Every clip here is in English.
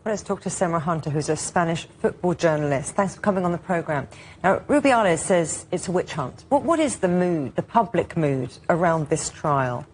Well, let's talk to Semra Hunter, who's a Spanish football journalist. Thanks for coming on the programme. Now, Rubiales says it's a witch hunt. What is the mood, the public mood, around this trial?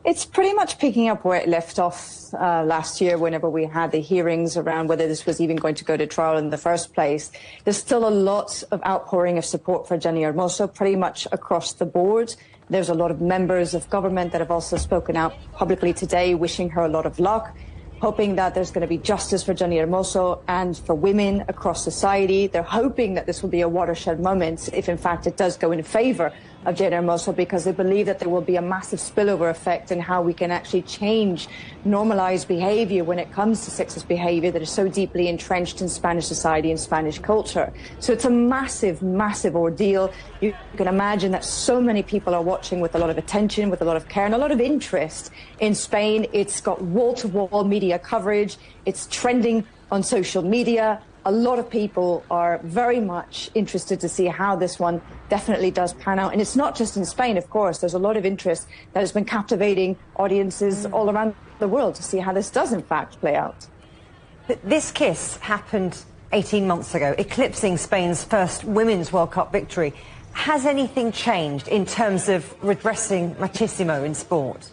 It's pretty much picking up where it left off last year whenever we had the hearings around whether this was even going to go to trial in the first place. There's still a lot of outpouring of support for Jenni Hermoso pretty much across the board. There's a lot of members of government that have also spoken out publicly today wishing her a lot of luck, hoping that there's going to be justice for Jenni Hermoso and for women across society. They're hoping that this will be a watershed moment if, in fact, it does go in favor of Jenni Hermoso, because they believe that there will be a massive spillover effect in how we can actually change normalized behavior when it comes to sexist behavior that is so deeply entrenched in Spanish society and Spanish culture. So it's a massive, massive ordeal. You can imagine that so many people are watching with a lot of attention, with a lot of care and a lot of interest. In Spain, it's got wall-to-wall media coverage. It's trending on social media. A lot of people are very much interested to see how this one definitely does pan out. And it's not just in Spain, of course. There's a lot of interest that has been captivating audiences all around the world to see how this does, in fact, play out. This kiss happened 18 months ago, eclipsing Spain's first Women's World Cup victory. Has anything changed in terms of redressing machismo in sport?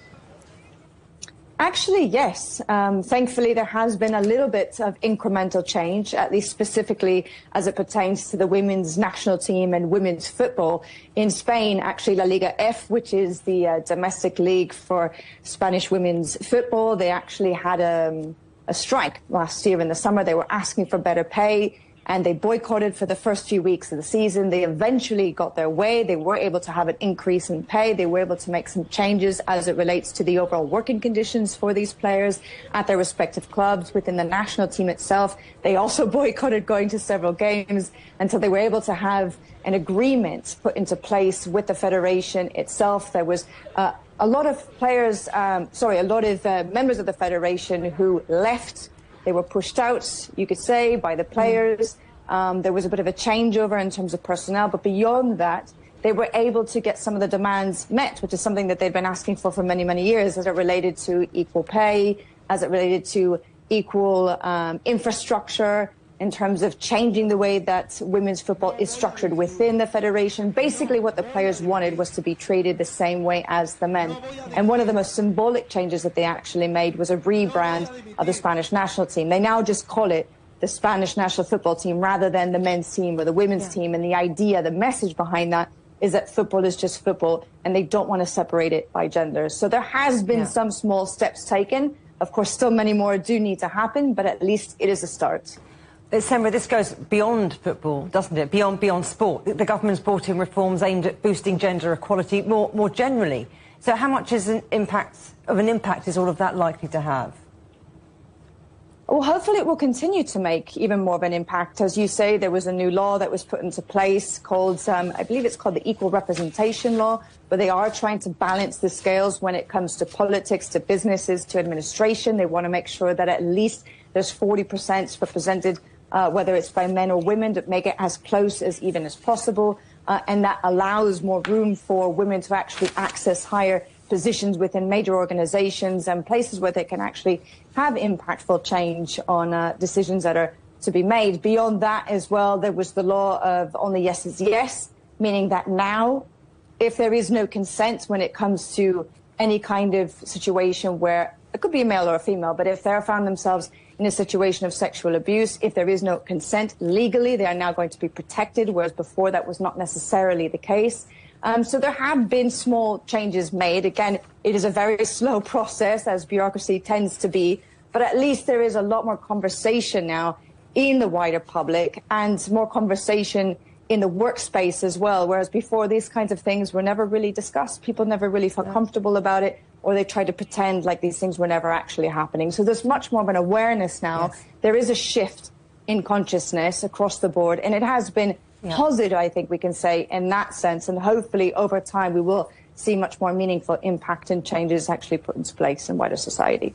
Actually, yes. Thankfully, there has been a little bit of incremental change, at least specifically as it pertains to the women's national team and women's football. In Spain, actually, La Liga F, which is the domestic league for Spanish women's football, they actually had a strike last year in the summer. They were asking for better pay, and they boycotted for the first few weeks of the season. They eventually got their way. They were able to have an increase in pay. They were able to make some changes as it relates to the overall working conditions for these players at their respective clubs. Within the national team itself, they also boycotted going to several games until they were able to have an agreement put into place with the federation itself. There was a lot of players, members of the federation who left. They were pushed out, you could say, by the players. There was a bit of a changeover in terms of personnel, but beyond that, they were able to get some of the demands met, which is something that they'd been asking for many, many years, as it related to equal pay, as it related to equal infrastructure, in terms of changing the way that women's football is structured within the federation. Basically, what the players wanted was to be treated the same way as the men. And one of the most symbolic changes that they actually made was a rebrand of the Spanish national team. They now just call it the Spanish national football team rather than the men's team or the women's team. And the idea, the message behind that is that football is just football and they don't want to separate it by gender. So there has been some small steps taken. Of course, still many more do need to happen, but at least it is a start. Semra, this goes beyond football, doesn't it? Beyond sport. The government's brought in reforms aimed at boosting gender equality more generally. So how much is an impact is all of that likely to have? Well, hopefully it will continue to make even more of an impact. As you say, there was a new law that was put into place called, I believe it's called the Equal Representation Law, where they are trying to balance the scales when it comes to politics, to businesses, to administration. They want to make sure that at least there's 40% represented, whether it's by men or women, to make it as close as even as possible. And that allows more room for women to actually access higher positions within major organizations and places where they can actually have impactful change on decisions that are to be made. Beyond that as well, there was the law of only yes is yes, meaning that now, if there is no consent when it comes to any kind of situation where it could be a male or a female, but if they're found themselves in a situation of sexual abuse, if there is no consent legally, they are now going to be protected, whereas before that was not necessarily the case. So there have been small changes made. Again, it is a very slow process, as bureaucracy tends to be, but at least there is a lot more conversation now in the wider public and more conversation in the workspace as well, whereas before these kinds of things were never really discussed. People never really felt comfortable about it, or they tried to pretend like these things were never actually happening. So there's much more of an awareness now. Yes. There is a shift in consciousness across the board, and it has been positive, I think we can say, in that sense. And hopefully over time we will see much more meaningful impact and changes actually put into place in wider society.